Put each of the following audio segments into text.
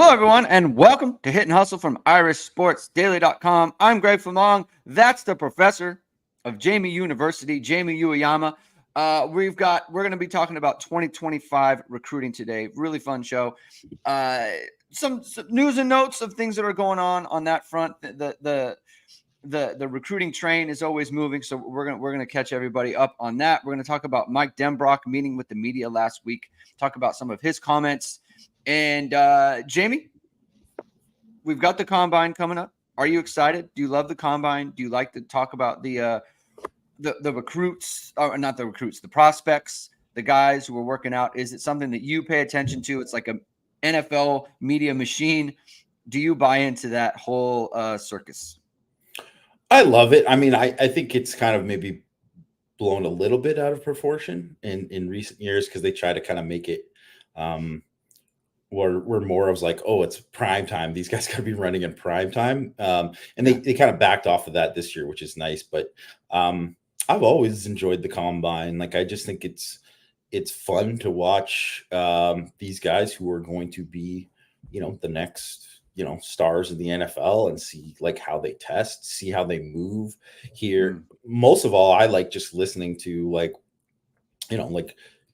Hello, everyone, and welcome to Hit and Hustle from IrishSportsDaily.com. I'm Greg Flamong. That's the professor of Jamie University, Jamie Ueyama. We're going to be talking about 2025 recruiting today. Really fun show. Some news and notes of things that are going on that front. The recruiting train is always moving, so we're gonna catch everybody up on that. We're gonna talk about Mike Denbrock meeting with the media last week. Talk about some of his comments. And Jamie, we've got the combine coming up. Are you excited? Do you love the combine? Do you like to talk about the recruits, or not the recruits, the prospects, the guys who are working out? Is it something that you pay attention to? It's like a NFL media machine. Do you buy into that whole circus? I love it. I mean, I think it's kind of maybe blown a little bit out of proportion in recent years because they try to kind of make it where more of like, oh, it's prime time. These guys got to be running in prime time. And they kind of backed off of that this year, which is nice. But I've always enjoyed the combine. Like, I just think it's fun to watch these guys who are going to be, the next, stars of the NFL and see like how they test, see how they move here. Most of all, I like just listening to like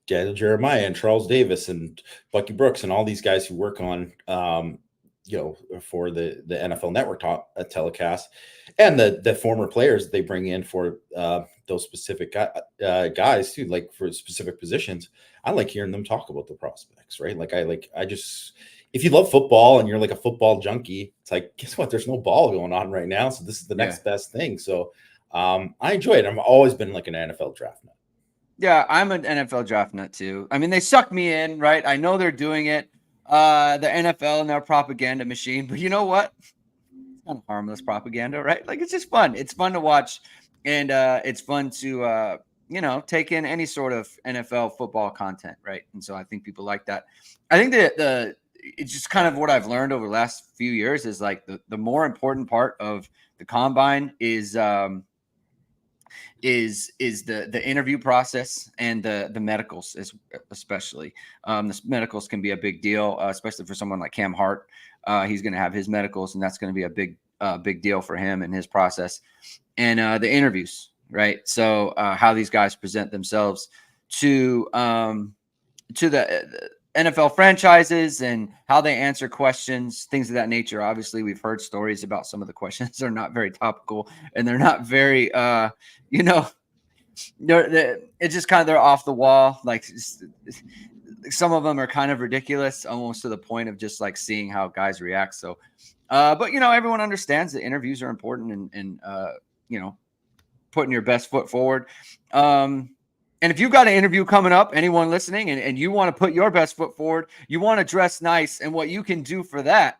Daniel Jeremiah and Charles Davis and Bucky Brooks and all these guys who work on, for the NFL Network telecast, and the former players that they bring in for those specific guys too, like for specific positions. I like hearing them talk about the prospects, right? If you love football and you're like a football junkie, it's like, guess what? There's no ball going on right now. So this is the next best thing. So I enjoy it. I've always been like an NFL draft nut. Yeah, I'm an NFL draft nut too. I mean, they suck me in, right? I know they're doing it, the NFL and their propaganda machine, but you know what? It's kind of harmless propaganda, right? Like, it's just fun. It's fun to watch, and it's fun to take in any sort of NFL football content, right? And so I think people like that. I think that it's just kind of what I've learned over the last few years is like the more important part of the combine is the interview process and the medicals, especially. The medicals can be a big deal, especially for someone like Cam Hart. He's going to have his medicals, and that's going to be a big deal for him and his process. And the interviews, right? So how these guys present themselves to the NFL franchises and how they answer questions, things of that nature. Obviously, we've heard stories about some of the questions are not very topical and they're not very, it's just kind of, they're off the wall. Like, some of them are kind of ridiculous, almost to the point of just like seeing how guys react. So, but everyone understands that interviews are important and putting your best foot forward. And if you've got an interview coming up, anyone listening, and you want to put your best foot forward, you want to dress nice, and what you can do for that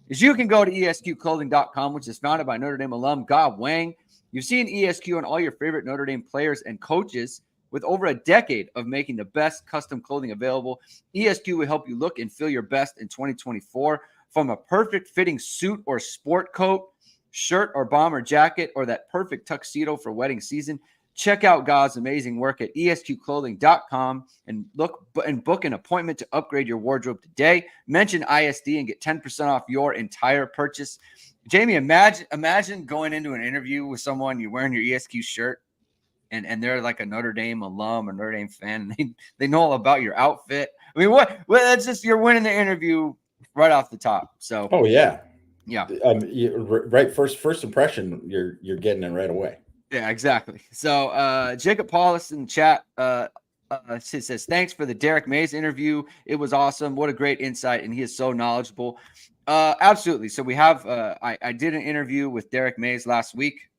is you can go to esqclothing.com, which is founded by Notre Dame alum Gob Wang. You've seen ESQ and all your favorite Notre Dame players and coaches with over a decade of making the best custom clothing available. ESQ will help you look and feel your best in 2024, from a perfect fitting suit or sport coat, shirt or bomber jacket, or that perfect tuxedo for wedding season. Check out God's amazing work at esqclothing.com and book an appointment to upgrade your wardrobe today. Mention ISD and get 10% off your entire purchase. Jamie, imagine going into an interview with someone, you're wearing your ESQ shirt, and they're like a Notre Dame alum or Notre Dame fan, and they know all about your outfit. I mean, that's just, you're winning the interview right off the top. So, oh yeah. Right. First impression, you're getting it right away. Yeah, exactly. So Jacob Paulus in the chat says, thanks for the Derek Mays interview. It was awesome. What a great insight. And he is so knowledgeable. Absolutely. So we have, I did an interview with Derek Mays last week.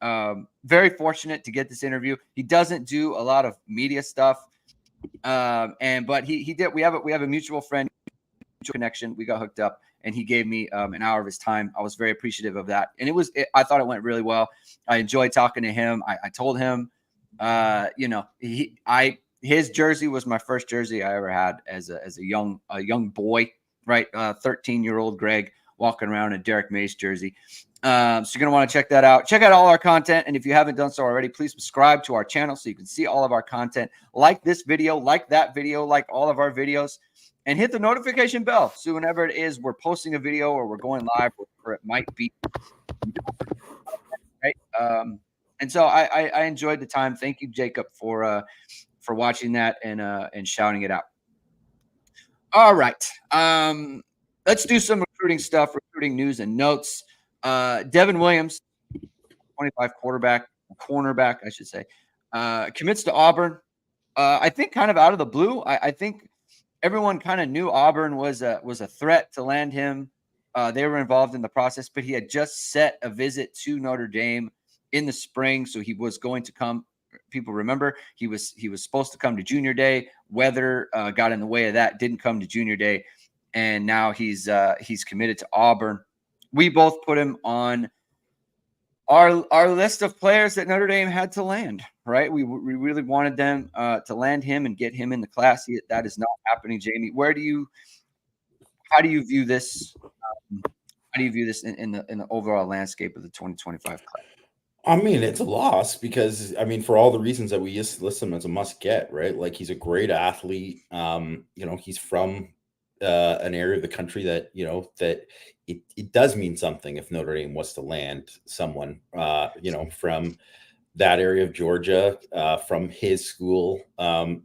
Very fortunate to get this interview. He doesn't do a lot of media stuff. But he did, we have a mutual friend connection. We got hooked up. And he gave me an hour of his time. I was very appreciative of that. And I thought it went really well. I enjoyed talking to him. I told him, his jersey was my first jersey I ever had as a young boy, right? 13-year-old Greg walking around in a Derek Mays jersey. So you're going to want to check that out. Check out all our content. And if you haven't done so already, please subscribe to our channel so you can see all of our content. Like this video, like that video, like all of our videos. and hit the notification bell. So whenever it is we're posting a video or we're going live, or it might be, right? And so I enjoyed the time. Thank you, Jacob, for watching that and shouting it out. All right. Let's do some recruiting stuff, recruiting news and notes. Devin Williams, 25 cornerback, I should say, commits to Auburn. I think kind of out of the blue. I think everyone kind of knew Auburn was a threat to land him. They were involved in the process, but he had just set a visit to Notre Dame in the spring, so he was going to come. People remember he was supposed to come to Junior Day. Weather got in the way of that. Didn't come to Junior Day, and now he's committed to Auburn. We both put him on our list of players that Notre Dame had to land. Right, we really wanted them to land him and get him in the class. That is not happening. Jamie, how do you view this? How do you view this in the overall landscape of the 2025 class? I mean, it's a loss because, I mean, for all the reasons that we just list him as a must get, right? Like, he's a great athlete. He's from an area of the country that, that it does mean something if Notre Dame was to land someone, from that area of Georgia, from his school,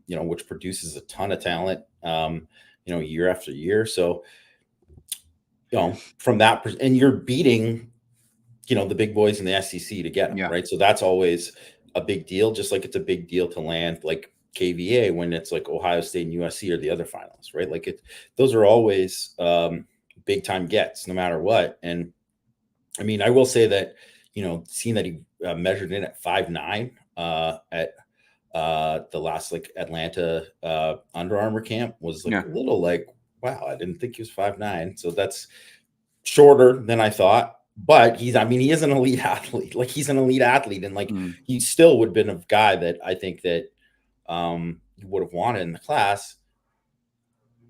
which produces a ton of talent, year after year. So, from that, and you're beating, the big boys in the SEC to get them, right? So that's always a big deal, just like it's a big deal to land like KVA when it's like Ohio State and USC are the other finalists, right? Like those are always big time gets no matter what. And I mean, I will say that, seeing that he measured in at 5'9" at the last like Atlanta Under Armour camp was like a little like, wow, I didn't think he was 5'9". So that's shorter than I thought. But he is an elite athlete. Like, he's an elite athlete, and like he still would have been a guy that I think that you would have wanted in the class.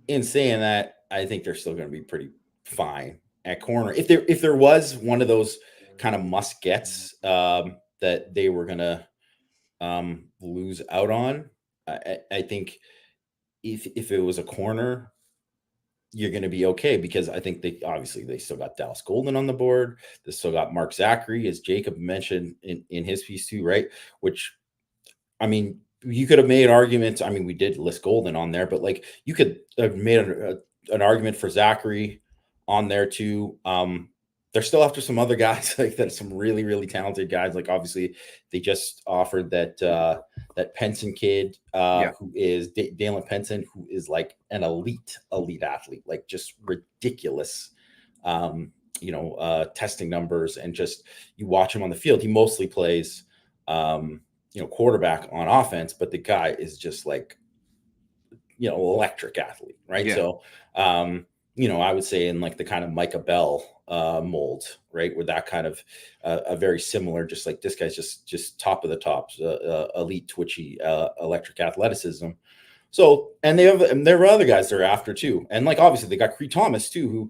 In saying that, I think they're still going to be pretty fine at corner. If there was one of those kind of must gets that they were going to lose out on, I think if it was a corner, you're going to be okay, because I think they still got Dallas Golden on the board. They still got Mark Zachary, as Jacob mentioned in his piece too, right? Which, I mean, you could have made arguments. I mean, we did list Golden on there, but like you could have made an argument for Zachary on there too. They're still after some other guys, like that, some really, really talented guys. Like, obviously they just offered that Penson kid, who is Dalen Penson, who is like an elite athlete, like just ridiculous, testing numbers, and just, you watch him on the field. He mostly plays, quarterback on offense, but the guy is just like, electric athlete. Right. Yeah. So, I would say in like the kind of Micah Bell mold, right, where that kind of a very similar, just like this guy's just top of the tops, elite, twitchy, electric athleticism. So, and there were other guys they're after too, and like obviously they got Cree Thomas too, who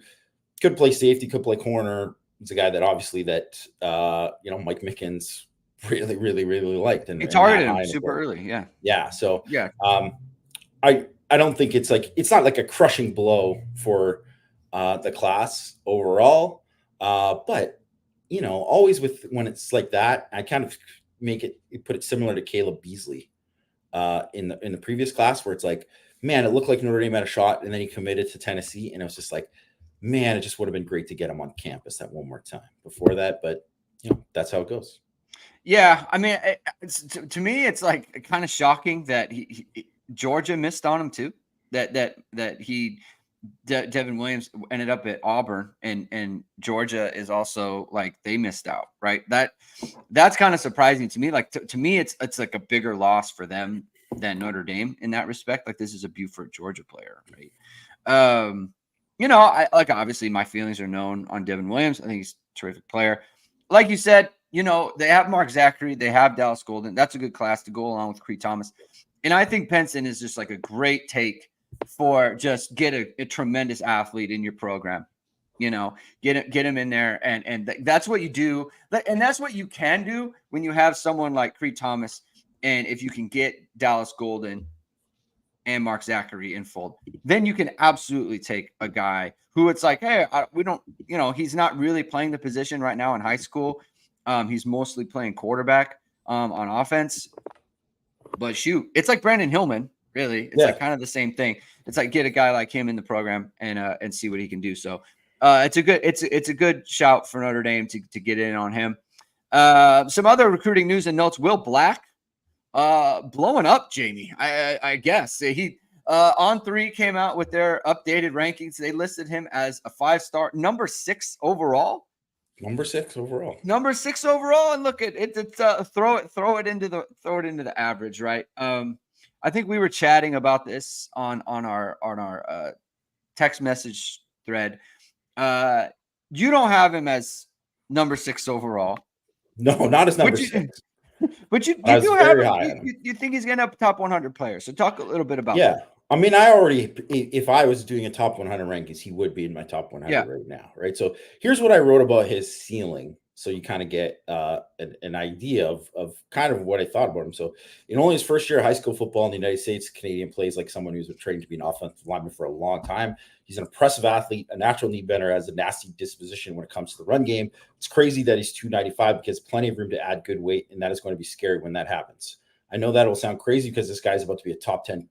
could play safety, could play corner. It's a guy that obviously that Mike Mickens really, really, really liked, and he targeted him super early. Yeah. So I don't think it's not like a crushing blow for the class overall. But, always when it's like that, I kind of put it similar to Caleb Beasley in the previous class, where it's like, man, it looked like Notre Dame had a shot, and then he committed to Tennessee, and it was just like, man, it just would have been great to get him on campus that one more time before that. But, that's how it goes. Yeah. I mean, to me, it's like kind of shocking that Georgia missed on him too. That Devin Williams ended up at Auburn, and Georgia is also like, they missed out, right? That's kind of surprising to me. Like to me, it's like a bigger loss for them than Notre Dame in that respect. Like, this is a Buford, Georgia player, right? I like, obviously my feelings are known on Devin Williams. I think he's a terrific player. Like you said, they have Mark Zachary, they have Dallas Golden. That's a good class to go along with Cree Thomas. And I think Penson is just like a great take for just get a tremendous athlete in your program, get him in there. And that's what you do. And that's what you can do when you have someone like Cree Thomas. And if you can get Dallas Golden, and Mark Zachary in fold, then you can absolutely take a guy who it's like, hey, we don't, he's not really playing the position right now in high school. He's mostly playing quarterback on offense. But shoot, it's like Brandon Hillman, really. It's like kind of the same thing. It's like get a guy like him in the program and see what he can do. So it's a good shout for Notre Dame to get in on him. Some other recruiting news and notes. Will Black blowing up, Jamie. I guess he On3 came out with their updated rankings. They listed him as a 5-star, number 6 overall. Number 6 overall. And look at it. It's throw it into the average, right? I think we were chatting about this on our text message thread. You don't have him as number 6 overall. No, not as number 6. But you do have him. You think he's going to have top 100 players. So talk a little bit about that. I mean, if I was doing a top 100 rankings, he would be in my top 100 right now, right? So here's what I wrote about his ceiling, so you kind of get an idea of kind of what I thought about him. So in only his first year of high school football in the United States, Canadian plays like someone who's been trained to be an offensive lineman for a long time. He's an impressive athlete, a natural knee bender, has a nasty disposition when it comes to the run game. It's crazy that he's 295 because plenty of room to add good weight, and that is going to be scary when that happens. I know that will sound crazy because this guy's about to be a top 10.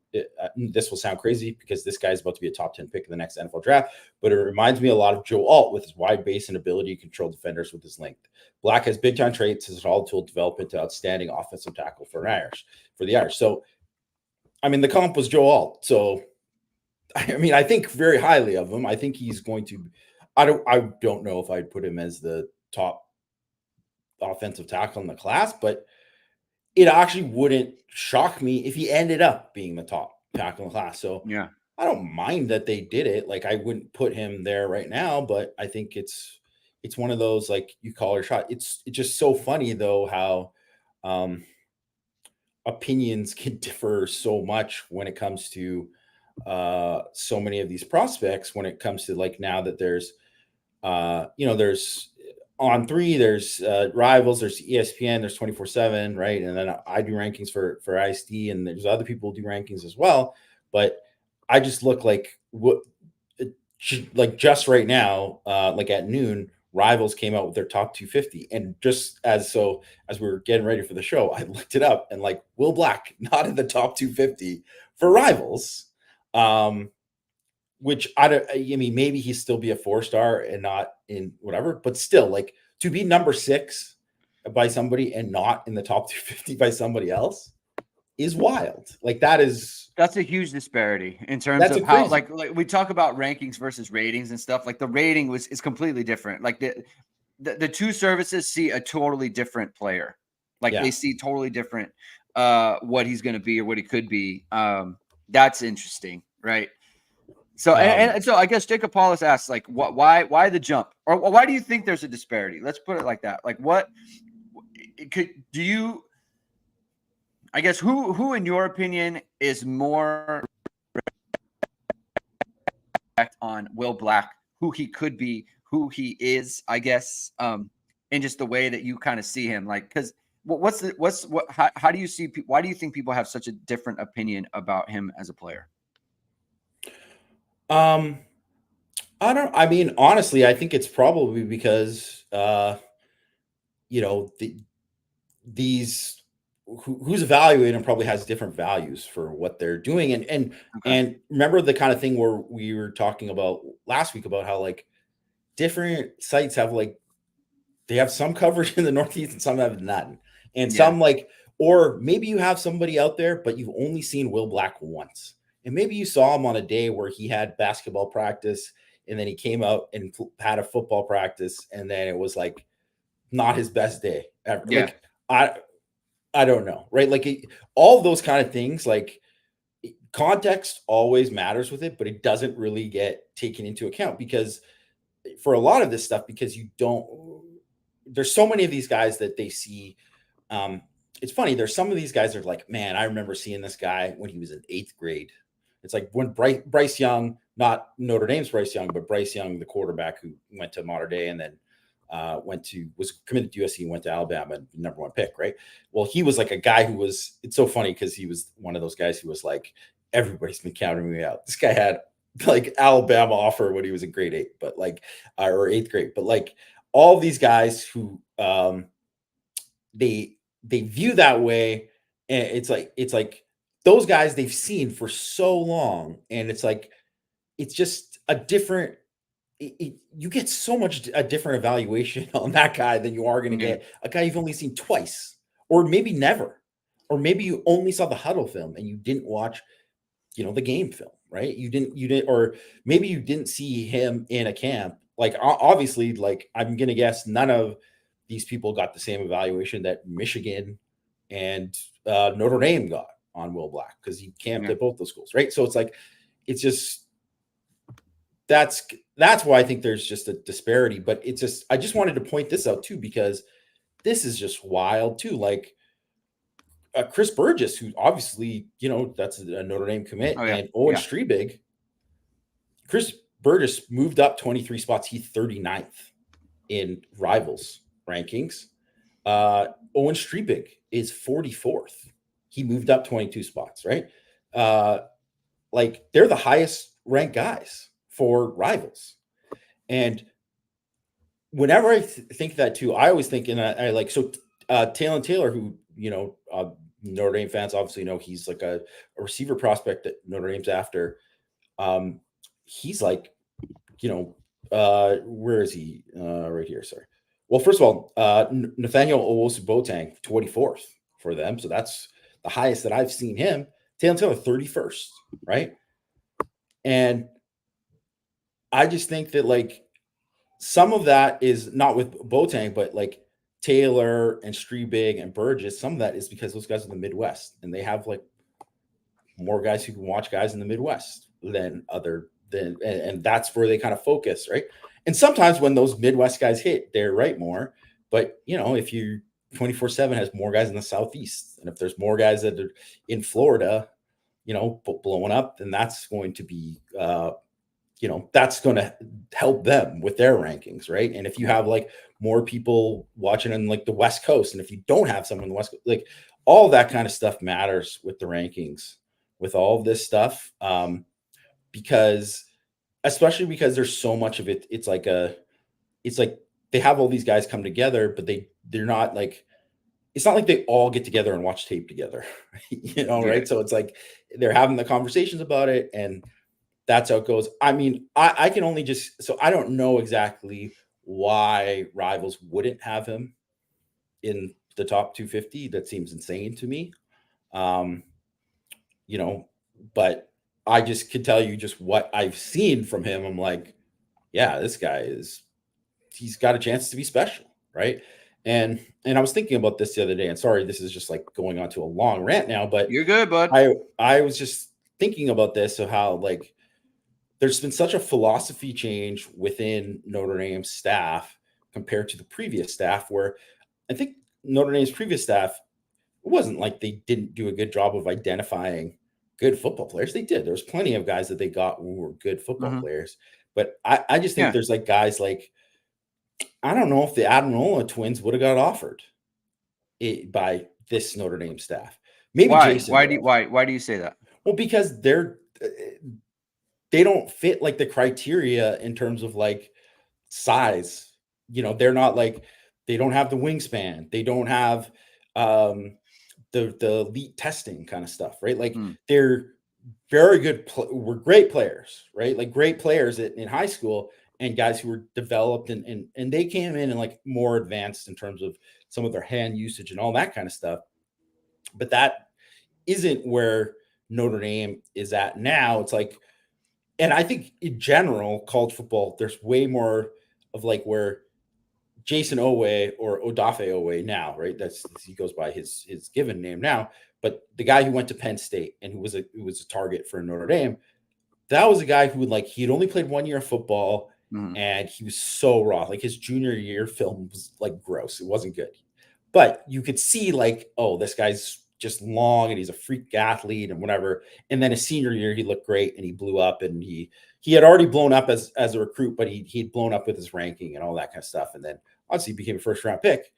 This will sound crazy because this guy's about to be a top 10 pick in the next NFL draft, but it reminds me a lot of Joe Alt with his wide base and ability to control defenders with his length. Black has big time traits as an all-tool develop into outstanding offensive tackle for the Irish. So, I mean, the comp was Joe Alt. So, I mean, I think very highly of him. I think he's going to. I don't know if I'd put him as the top offensive tackle in the class, but it actually wouldn't shock me if he ended up being the top tackle in the class. So yeah, I don't mind that they did it. Like, I wouldn't put him there right now, but I think it's one of those, like, you call your shot. It's just so funny though how opinions can differ so much when it comes to so many of these prospects. When it comes to, like, now that there's there's On3, there's Rivals, there's ESPN, there's 24/7, right? And then I do rankings for ISD, and there's other people who do rankings as well. But I just look like just right now, like at noon, Rivals came out with their top 250, and just as we were getting ready for the show, I looked it up, and like Will Black not in the top 250 for Rivals. Which I mean, maybe he'd still be a 4-star and not in whatever, but still, like, to be number 6 by somebody and not in the top 250 by somebody else is wild. Like, that's a huge disparity in terms of how, like we talk about rankings versus ratings and stuff. Like, the rating is completely different. Like the two services see a totally different player. Like, they see totally different what he's going to be or what he could be. That's interesting, right? So and so I guess Jacob Paulus asks, like, why the jump, or why do you think there's a disparity? Let's put it like that. Like, I guess who in your opinion is more on Will Black, who he could be, who he is, I guess, and just the way that you kind of see him, like, because how do you see, why do you think people have such a different opinion about him as a player? I mean, honestly, I think it's probably because, who's evaluating them probably has different values for what they're doing. And remember the kind of thing where we were talking about last week about how, like, different sites have, like, they have some coverage in the Northeast and some have none. And some, like, or maybe you have somebody out there, but you've only seen Will Black once. And maybe you saw him on a day where he had basketball practice, and then he came out and had a football practice, and then it was, like, not his best day ever. Yeah. Like, I don't know, right? Like, all of those kind of things, like, context always matters with it, but it doesn't really get taken into account because for a lot of this stuff, because there's so many of these guys that they see. It's funny. There's some of these guys that are like, man, I remember seeing this guy when he was in 8th grade. It's like when Bryce Young, not Notre Dame's Bryce Young, but Bryce Young, the quarterback who went to Mater Dei and then was committed to USC and went to Alabama, #1 pick, right? Well, he was like a guy who was, it's so funny because he was one of those guys who was like, everybody's been counting me out. This guy had like Alabama offer when he was in grade 8, but like or 8th grade. But like all these guys who they view that way, and it's like those guys they've seen for so long, and it's just a different. You get so much a different evaluation on that guy than you are going to get a guy you've only seen twice, or maybe never, or maybe you only saw the huddle film and you didn't watch, the game film, right? You didn't, or maybe you didn't see him in a camp. Like obviously, like I'm going to guess none of these people got the same evaluation that Michigan and Notre Dame got on Will Black, because he camped at both those schools, right? So it's just that's why I think there's just a disparity. But I just wanted to point this out too, because this is just wild too. Like Chris Burgess, who obviously, that's a Notre Dame commit, and Owen Strebig. Chris Burgess moved up 23 spots. He's 39th in Rivals rankings. Owen Strebig is 44th. He moved up 22 spots, right? Like they're the highest ranked guys for Rivals. And whenever I think that too, I always think, and I like, so Talon Taylor, who, Notre Dame fans obviously know, he's like a receiver prospect that Notre Dame's after. He's like, where is he? Right here. Sorry. Well, first of all, Nathaniel Owusu-Boateng, 24th for them. So that's the highest that I've seen him. Talon Taylor, 31st, right? And I just think that like some of that is not with Boateng, but like Taylor and Strebig and Burgess, some of that is because those guys are in the Midwest, and they have like more guys who can watch guys in the Midwest and that's where they kind of focus, right? And sometimes when those Midwest guys hit, they're right more. But if you 24/7 has more guys in the Southeast, and if there's more guys that are in Florida, blowing up, then that's going to be that's going to help them with their rankings, right? And if you have like more people watching on like the West Coast, and if you don't have someone in the West Coast, like all that kind of stuff matters with the rankings, with all of this stuff, especially because there's so much of it. It's like they have all these guys come together, but they're not like, it's not like they all get together and watch tape together, right? So it's like they're having the conversations about it, and that's how it goes. I mean, I can only so I don't know exactly why Rivals wouldn't have him in the top 250. That seems insane to me. But I just can tell you just what I've seen from him. I'm like, yeah, this guy he's got a chance to be special, right? And I was thinking about this the other day, and sorry, this is just like going on to a long rant now, but you're good, bud. I was just thinking about this, of how like there's been such a philosophy change within Notre Dame's staff compared to the previous staff, where I think Notre Dame's previous staff, it wasn't like they didn't do a good job of identifying good football players. They did. There was plenty of guys that they got who were good football players. But I just think there's like guys like, I don't know if the Adenola twins would have got offered by this Notre Dame staff. Maybe why? Jason. Why do you say that? Well, because they don't fit like the criteria in terms of like size. They're not like, they don't have the wingspan. They don't have the elite testing kind of stuff, right? Like they're very good. We're great players, right? Like great players in high school, and guys who were developed and they came in and like more advanced in terms of some of their hand usage and all that kind of stuff. But that isn't where Notre Dame is at now. It's like, and I think in general, college football, there's way more of like where Jason Owe or Odafe Owe now, right? He goes by his given name now. But the guy who went to Penn State and who was a target for Notre Dame, that was a guy who he'd only played 1 year of football, and he was so raw. Like his junior year film was like gross. It wasn't good. But you could see like, oh, this guy's just long and he's a freak athlete and whatever. And then his senior year, he looked great and he blew up, and he had already blown up as a recruit, but he'd blown up with his ranking and all that kind of stuff. And then obviously became a first round pick,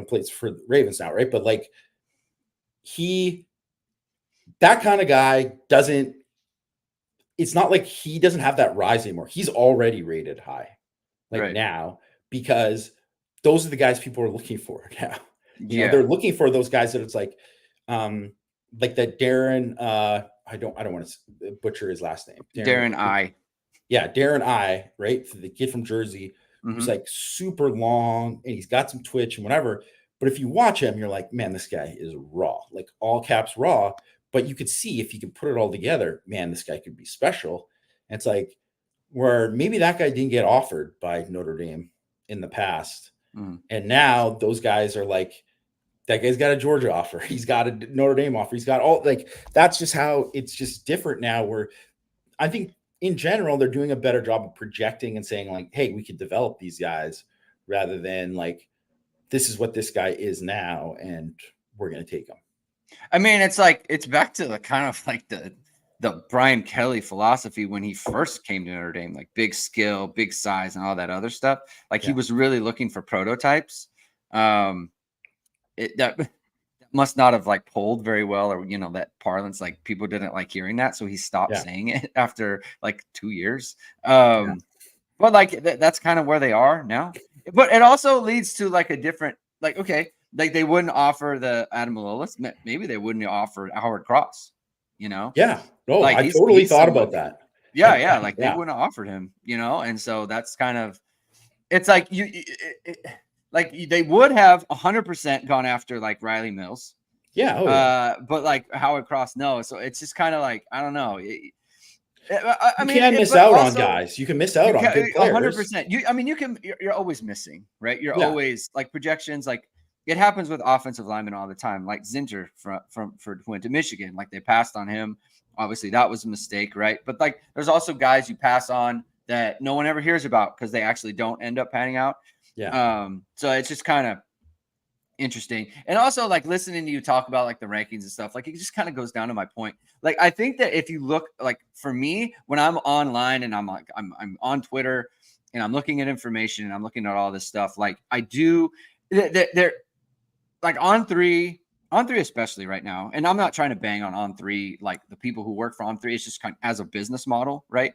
plays for the Ravens now, right? But like that kind of guy doesn't it's not like he doesn't have that rise anymore. He's already rated high, like Right. now, because those are the guys people are looking for now. Yeah. They're looking for those guys that it's like that Darren. I don't want to butcher his last name. Darren I. Yeah, Darren I. Right, the kid from Jersey, who's Mhm. like super long and he's got some twitch and whatever. But if you watch him, you're like, man, this guy is raw, like all caps raw. But you could see if you can put it all together, man, this guy could be special. And it's like where maybe that guy didn't get offered by Notre Dame in the past. Mhm. And now those guys are like, that guy's got a Georgia offer. He's got a Notre Dame offer. He's got all like, that's just how it's just different now where I think in general, they're doing a better job of projecting and saying like, hey, we could develop these guys rather than like, this is what this guy is now. And we're going to take him. I mean, it's like, it's back to the kind of like the Brian Kelly philosophy when he first came to Notre Dame, like big skill, big size, and all that other stuff. Like he was really looking for prototypes. That must not have like pulled very well, or that parlance, like people didn't like hearing that, so he stopped saying it after like 2 years. But like that's kind of where they are now. But it also leads to like a different, like, okay, like they wouldn't offer the Adam Malolas, maybe they wouldn't offer Howard Cross. Yeah. No, like I totally thought about that. Yeah, like they wouldn't have offered him, and so that's kind of, it's like like they would have 100% gone after like Riley Mills. Yeah. Oh, yeah. But like Howard Cross, no. So it's just kind of like, I don't know. I mean, you can miss out on guys. You can miss out on good players. 100%. You're always missing, right? You're always like projections. Like it happens with offensive linemen all the time. Like Zinter went to Michigan. Like they passed on him. Obviously, that was a mistake, right? But like, there's also guys you pass on that no one ever hears about because they actually don't end up panning out. Yeah. So it's just kind of interesting. And also like listening to you talk about like the rankings and stuff, like it just kind of goes down to my point. Like I think that if you look, like for me, when I'm online and I'm on Twitter and I'm looking at information and I'm looking at all this stuff, like I do, they're like on three especially right now, and I'm not trying to bang on three, like the people who work for on three. It's just kind of as a business model, right?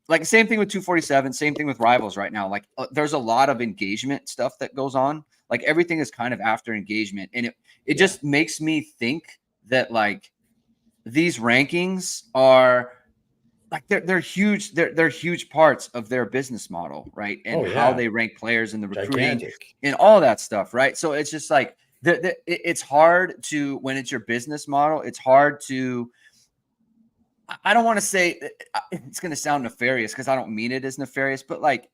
Like same thing with 247, same thing with Rivals right now. Like there's a lot of engagement stuff that goes on. Like everything is kind of after engagement, and it just makes me think that like these rankings are like they're huge. They're huge parts of their business model, right? And how they rank players in the recruiting and all that stuff, right? So it's just like it's hard to, when it's your business model, it's hard to, I don't want to say it's going to sound nefarious because I don't mean it as nefarious, but like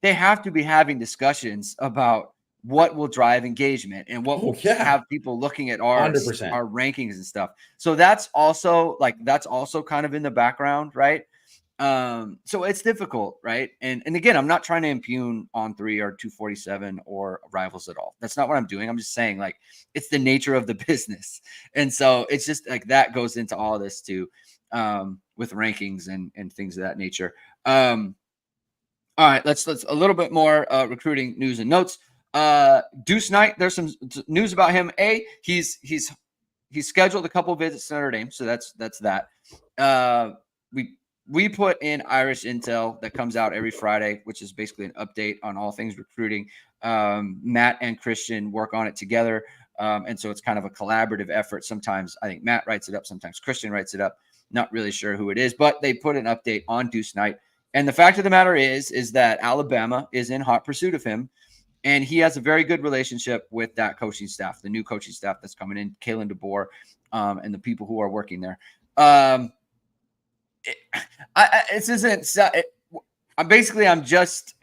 they have to be having discussions about what will drive engagement and what will have people looking at our 100%. Our rankings and stuff. So that's also kind of in the background, right? So it's difficult, right? And again, I'm not trying to impugn on three or 247 or Rivals at all. That's not what I'm doing. I'm just saying like it's the nature of the business. And so it's just like that goes into all this too, with rankings and things of that nature. All right, let's a little bit more recruiting news and notes. Deuce Knight, there's some news about him. He's scheduled a couple visits to Notre Dame, so that's that. We put in Irish Intel that comes out every Friday, which is basically an update on all things recruiting. Matt and Christian work on it together, and so it's kind of a collaborative effort. Sometimes I think Matt writes it up, sometimes Christian writes it up. Not really sure who it is, but they put an update on Deuce Knight. And the fact of the matter is that Alabama is in hot pursuit of him. And he has a very good relationship with that coaching staff, the new coaching staff that's coming in, Kalen DeBoer, and the people who are working there. I'm just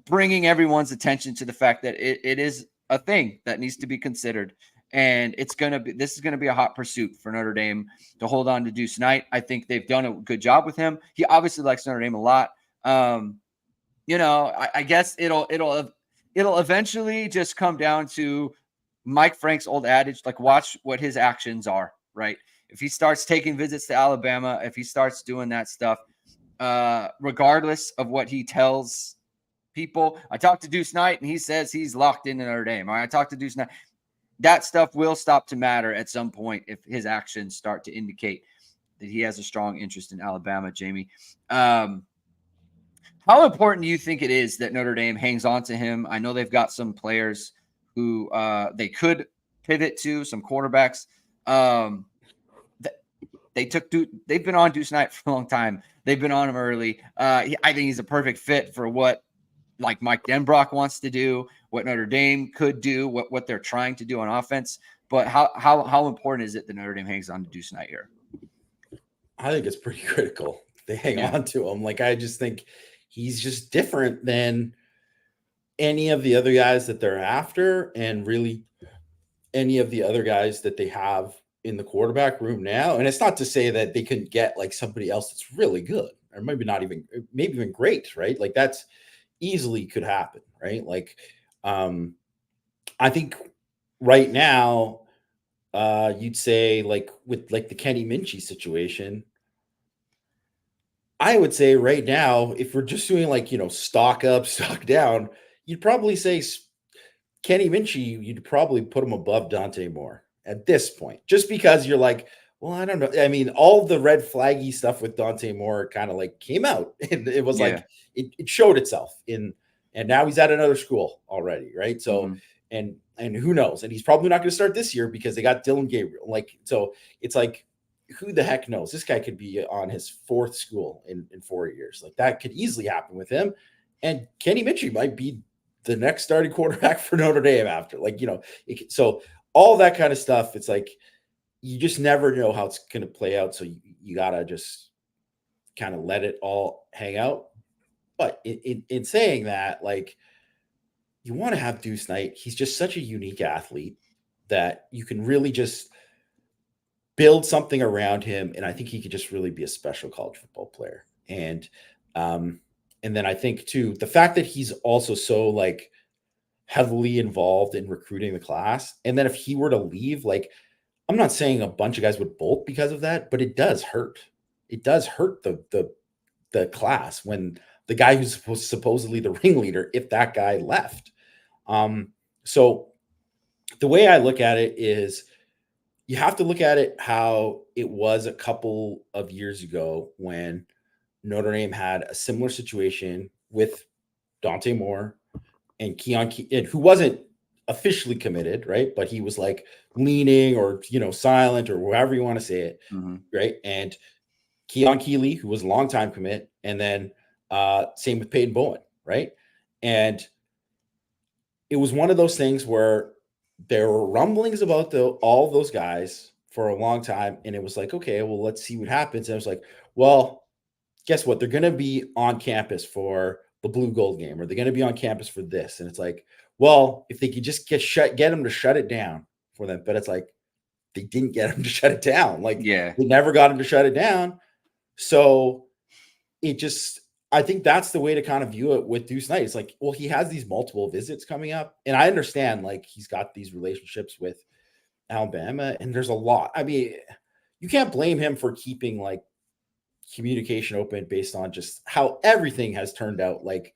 bringing everyone's attention to the fact that it is a thing that needs to be considered. And this is going to be a hot pursuit for Notre Dame to hold on to Deuce Knight. I think they've done a good job with him. He obviously likes Notre Dame a lot. I guess it'll eventually just come down to Mike Frank's old adage, like watch what his actions are, right? If he starts taking visits to Alabama, if he starts doing that stuff, regardless of what he tells people. I talked to Deuce Knight and he says he's locked into Notre Dame. I talked to Deuce Knight. That stuff will stop to matter at some point if his actions start to indicate that he has a strong interest in Alabama, Jamie. How important do you think it is that Notre Dame hangs on to him? I know they've got some players who they could pivot to, some quarterbacks. They've been on Deuce Knight for a long time. They've been on him early. I think he's a perfect fit for what like Mike Denbrock wants to do, what Notre Dame could do, what they're trying to do on offense. But how important is it that Notre Dame hangs on to Deuce Knight here? I think it's pretty critical. They hang on to him. Like, I just think he's just different than any of the other guys that they're after, and really any of the other guys that they have in the quarterback room now. And it's not to say that they couldn't get like somebody else that's really good, or maybe even great, right? Like, that's easily could happen, right? Like, I think right now, you'd say like with like the Kenny Minchie situation, I would say right now, if we're just doing like, stock up, stock down, you'd probably say Kenny Minchie, you'd probably put him above Dante Moore at this point, just because you're like, well, I don't know. I mean, all the red flaggy stuff with Dante Moore kind of like came out, and it was like, it showed itself and now he's at another school already. Right. So, and who knows? And he's probably not going to start this year because they got Dylan Gabriel. Like, so it's like, who the heck knows? This guy could be on his fourth school in 4 years. Like, that could easily happen with him. And Kenny Minchie might be the next starting quarterback for Notre Dame after, like, so all that kind of stuff. It's like, you just never know how it's going to play out. So you got to just kind of let it all hang out. But in saying that, like, you want to have Deuce Knight. He's just such a unique athlete that you can really just build something around him. And I think he could just really be a special college football player. And then I think too, the fact that he's also so like heavily involved in recruiting the class. And then if he were to leave, like, I'm not saying a bunch of guys would bolt because of that, but it does hurt. It does hurt the class when the guy who's supposedly the ringleader, if that guy left. So the way I look at it is, you have to look at it how it was a couple of years ago when Notre Dame had a similar situation with Dante Moore and Keon, who wasn't officially committed, right? But he was like leaning or, silent or however you want to say it, right? And Keon Keeley, who was a long-time commit, and then same with Peyton Bowen, right? And it was one of those things where there were rumblings about all those guys for a long time. And it was like, okay, well, let's see what happens. And it was like, well, guess what? They're going to be on campus for the blue gold game, or they're going to be on campus for this. And it's like, well, if they could just get them to shut it down for them. But it's like, they didn't get him to shut it down. Like, they never got him to shut it down. So I think that's the way to kind of view it with Deuce Knight. It's like, well, he has these multiple visits coming up, and I understand like he's got these relationships with Alabama, and there's a lot. I mean, you can't blame him for keeping like communication open based on just how everything has turned out. Like,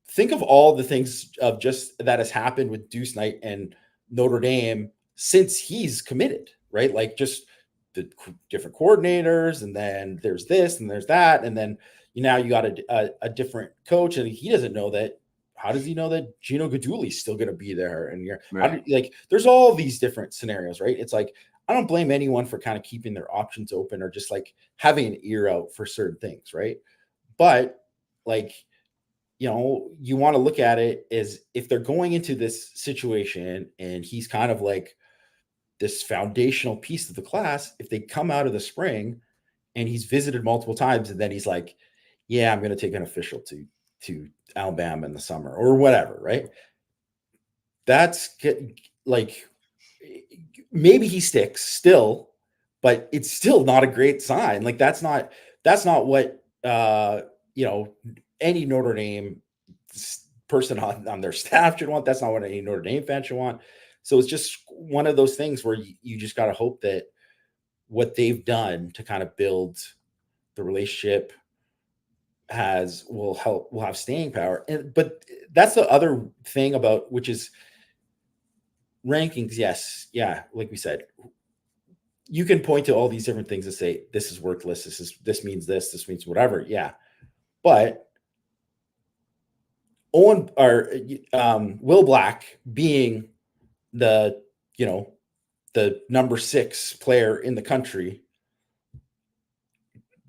think of all the things of just that has happened with Deuce Knight and Notre Dame since he's committed, right? Like, just the different coordinators, and then there's this and there's that, and then now you got a different coach, and he doesn't know that. How does he know that Gino Guidugli is still going to be there? And like, there's all these different scenarios, right? It's like, I don't blame anyone for kind of keeping their options open, or just like having an ear out for certain things, right? But like, you want to look at it as if they're going into this situation and he's kind of like this foundational piece of the class. If they come out of the spring and he's visited multiple times, and then he's like, yeah, I'm going to take an official to Alabama in the summer or whatever, right? That's like, maybe he sticks still, but it's still not a great sign. Like, that's not what, any Notre Dame person on their staff should want. That's not what any Notre Dame fan should want. So it's just one of those things where you just got to hope that what they've done to kind of build the relationship will have staying power. But that's the other thing about, which is rankings. Yes. Yeah. Like we said, you can point to all these different things and say, this is worthless. This means this means whatever. Yeah. But Will Black being the, the number 6 player in the country,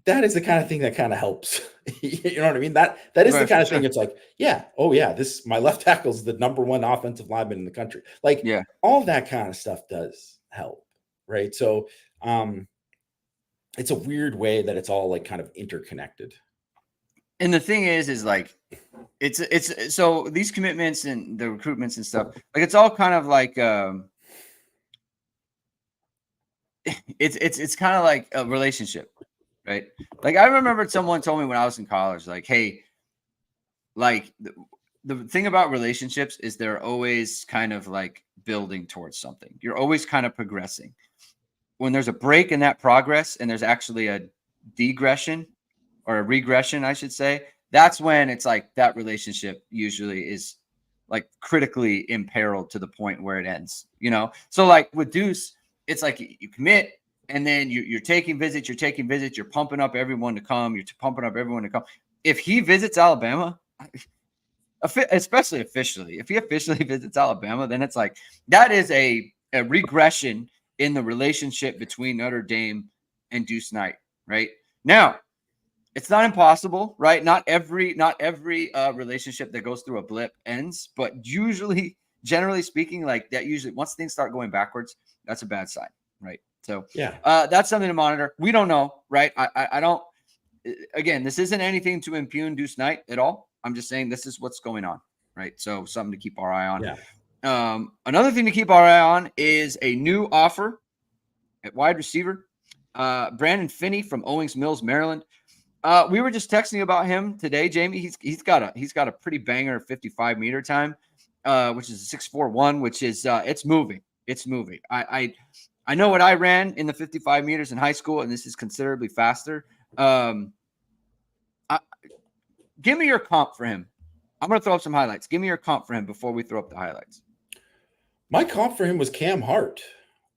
that is the kind of thing that kind of helps. You know what I mean? That is the kind of thing. It's like, yeah, oh yeah, my left tackle is the number 1 offensive lineman in the country. Like, all that kind of stuff does help, right? So it's a weird way that it's all like kind of interconnected. And the thing is like, it's so these commitments and the recruitments and stuff, like, it's all kind of like it's kind of like a relationship, right? Like, I remember someone told me when I was in college, like, hey, like, the thing about relationships is they're always kind of like building towards something. You're always kind of progressing. When there's a break in that progress and there's actually a degression or a regression, I should say, that's when it's like that relationship usually is like critically imperiled to the point where it ends, So like with Deuce, it's like you commit and then you're taking visits, you're pumping up everyone to come, If he visits Alabama, especially officially, if he officially visits Alabama, then it's like that is a regression in the relationship between Notre Dame and Deuce Knight, right? Now, it's not impossible, right? Not every relationship that goes through a blip ends, but usually, generally speaking, like that, usually once things start going backwards, that's a bad sign, right? So that's something to monitor. We don't know, right? I don't. Again, this isn't anything to impugn Deuce Knight at all. I'm just saying this is what's going on, right? So something to keep our eye on. Yeah. Another thing to keep our eye on is a new offer at wide receiver. Brandon Finney from Owings Mills, Maryland. We were just texting about him today, Jamie. He's got a pretty banger 55-meter time, which is a 6.41, which is it's moving. It's moving. I know what I ran in the 55 meters in high school, and this is considerably faster. Give me your comp for him. I'm going to throw up some highlights. Give me your comp for him before we throw up the highlights. My comp for him was Cam Hart.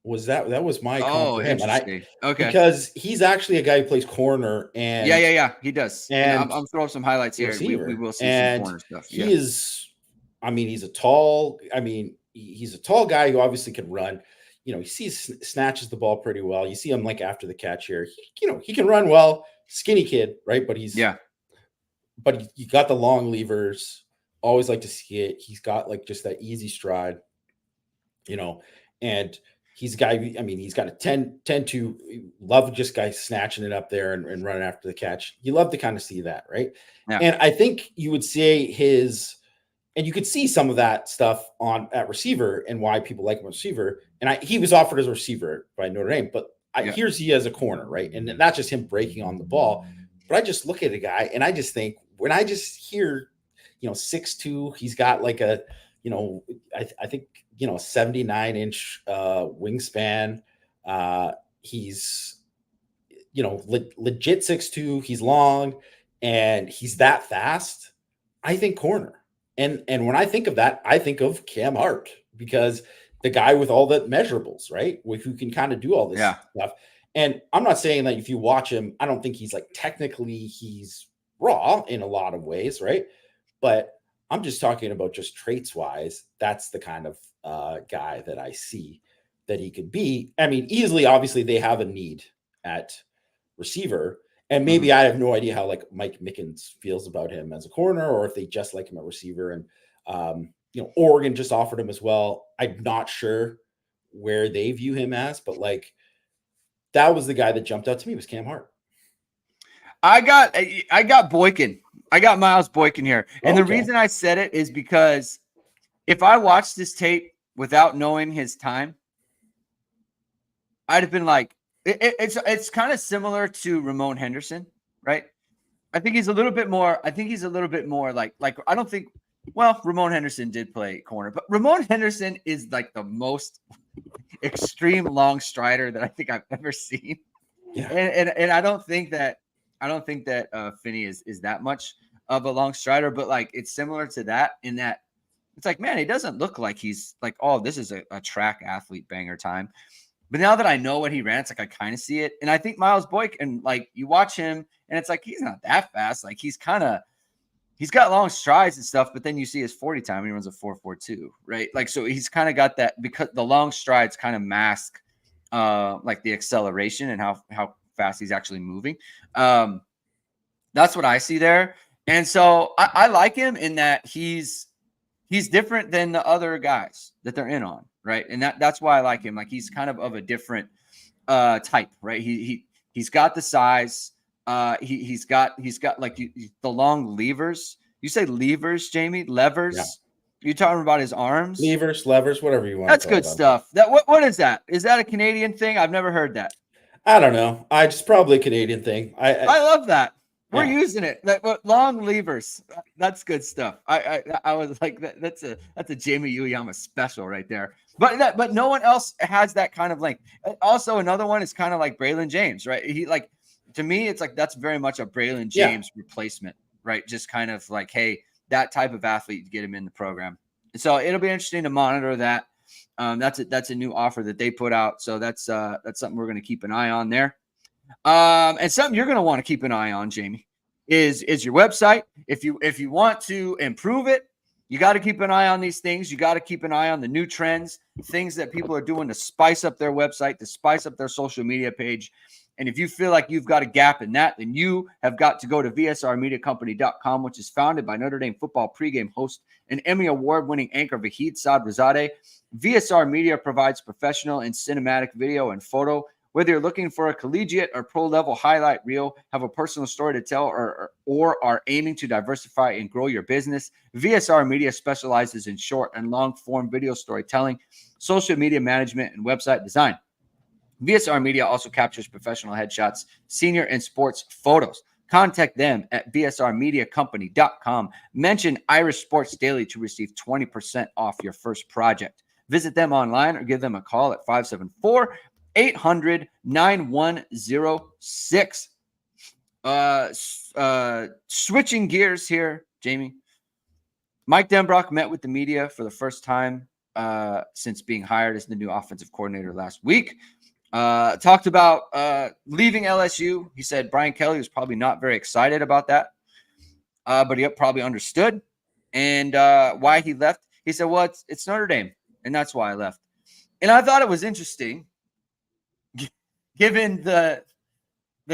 That was my comp for him. And because he's actually a guy who plays corner and he does. And I'm throwing up some highlights here. We will see some corner stuff. He's a tall guy who obviously can run. He snatches the ball pretty well. You see him like after the catch here. He can run well. Skinny kid, right? But but you got the long levers. Always like to see it. He's got like just that easy stride, and he's a guy. He's got a 10-2. Love just guys snatching it up there and running after the catch. You love to kind of see that, right? Yeah. And I think you would say and you could see some of that stuff at receiver and why people like him as receiver. And he was offered as a receiver by Notre Dame, but here's he as a corner, right? And not just him breaking on the ball, but I just look at a guy and I just think when I just hear, 6'2", he's got like a, I think, 79-inch wingspan. He's, legit 6'2", he's long and he's that fast. I think corner. And when I think of that, I think of Cam Hart because the guy with all the measurables, right? Who can kind of do all this stuff. And I'm not saying that if you watch him, I don't think he's like technically he's raw in a lot of ways, right? But I'm just talking about just traits wise. That's the kind of guy that I see that he could be. Easily, obviously, they have a need at receiver. And maybe I have no idea how like Mike Mickens feels about him as a corner or if they just like him at receiver. And, Oregon just offered him as well. I'm not sure where they view him as, but like that was the guy that jumped out to me was Cam Hart. I got Boykin. I got Miles Boykin here. And the reason I said it is because if I watched this tape without knowing his time, I'd have been like, it's kind of similar to Ramon Henderson, right? I think he's a little bit more like I don't think, well, Ramon Henderson did play corner, but Ramon Henderson is like the most extreme long strider that I think I've ever seen. Yeah. And I don't think that Finney is that much of a long strider, but like it's similar to that in that it's like, man, he doesn't look like he's like, oh, this is a track athlete banger time. But now that I know what he ran, it's like I kind of see it. And I think Miles Boyk, and like you watch him, and it's like he's not that fast. Like he's got long strides and stuff, but then you see his 40 time and he runs a 4.42, right? Like so he's kind of got that, because the long strides kind of mask like the acceleration and how fast he's actually moving. That's what I see there. And so I like him in that he's different than the other guys that they're in on, right? And that's why I like him. Like he's kind of a different type, right? He's got the size. He's got like the long levers. You say levers, Jamie? Levers? Yeah. You talking about his arms? Levers, levers, whatever you want. That's good stuff. That what is that? Is that a Canadian thing? I've never heard that. I don't know. It's probably a Canadian thing. I love that. We're using it. Long levers. That's good stuff. I was like, that's a Jamie Uyama special right there. But no one else has that kind of length. Also, another one is kind of like Braylon James, right? He like, to me, it's like that's very much a Braylon James replacement, right? Just kind of like, hey, that type of athlete to get him in the program. And so it'll be interesting to monitor that. That's a new offer that they put out. So that's something we're going to keep an eye on there. And something you're going to want to keep an eye on, Jamie, is your website. If you want to improve it, you got to keep an eye on these things. You got to keep an eye on the new trends, things that people are doing to spice up their website, to spice up their social media page. And if you feel like you've got a gap in that, then you have got to go to vsrmediacompany.com, which is founded by Notre Dame football pregame host and Emmy Award-winning anchor Vahid Sadrazadeh. VSR Media provides professional and cinematic video and photo. Whether you're looking for a collegiate or pro-level highlight reel, have a personal story to tell, or are aiming to diversify and grow your business, VSR Media specializes in short and long-form video storytelling, social media management, and website design. VSR Media also captures professional headshots, senior and sports photos. Contact them at vsrmediacompany.com. Mention Irish Sports Daily to receive 20% off your first project. Visit them online or give them a call at 574-800-9106. Switching gears here, Jamie. Mike Denbrock met with the media for the first time since being hired as the new offensive coordinator last week. Talked about leaving LSU. He said Brian Kelly was probably not very excited about that, but he probably understood. And why he left, he said, well, it's Notre Dame, and that's why I left. And I thought it was interesting, given the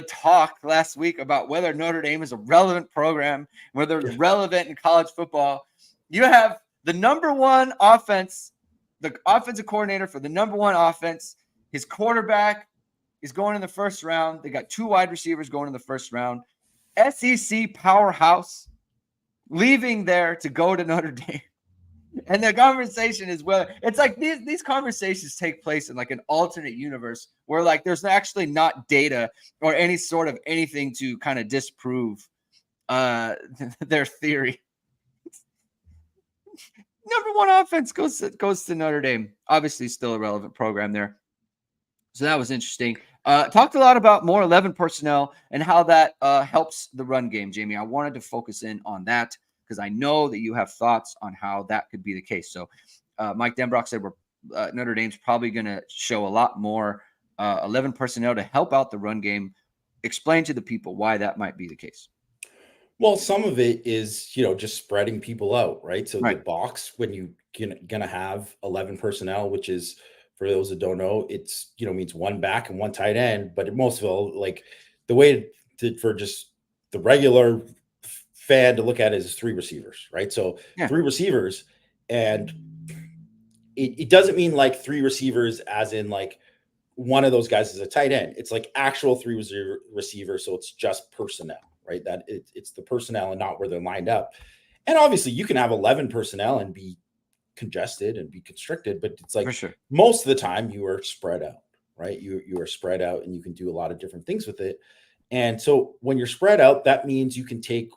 talk last week about whether Notre Dame is a relevant program, whether it's relevant in college football. You have the number one offense, the offensive coordinator for the number one offense. His quarterback is going in the first round. They got two wide receivers going in the first round. SEC powerhouse leaving there to go to Notre Dame. And the conversation is whether it's like these conversations take place in like an alternate universe where like there's actually not data or any sort of anything to kind of disprove their theory. Number one offense goes to Notre Dame. Obviously still a relevant program there. So that was interesting. Talked a lot about more 11 personnel and how that helps the run game, Jamie. I wanted to focus in on that because I know that you have thoughts on how that could be the case. So Mike Denbrock said Notre Dame's probably going to show a lot more 11 personnel to help out the run game. Explain to the people why that might be the case. Well, some of it is, just spreading people out, right? So the box, when you're going to have 11 personnel, which is, for those that don't know, it's, means one back and one tight end. But most of all, like the way for just the regular fan to look at it is three receivers, right? So three receivers, and it doesn't mean like three receivers as in like one of those guys is a tight end. It's like actual three receivers. So it's just personnel, right? That it's the personnel and not where they're lined up. And obviously you can have 11 personnel and be congested and be constricted, but it's like most of the time you are spread out, right? You are spread out and you can do a lot of different things with it. And so when you're spread out, that means you can take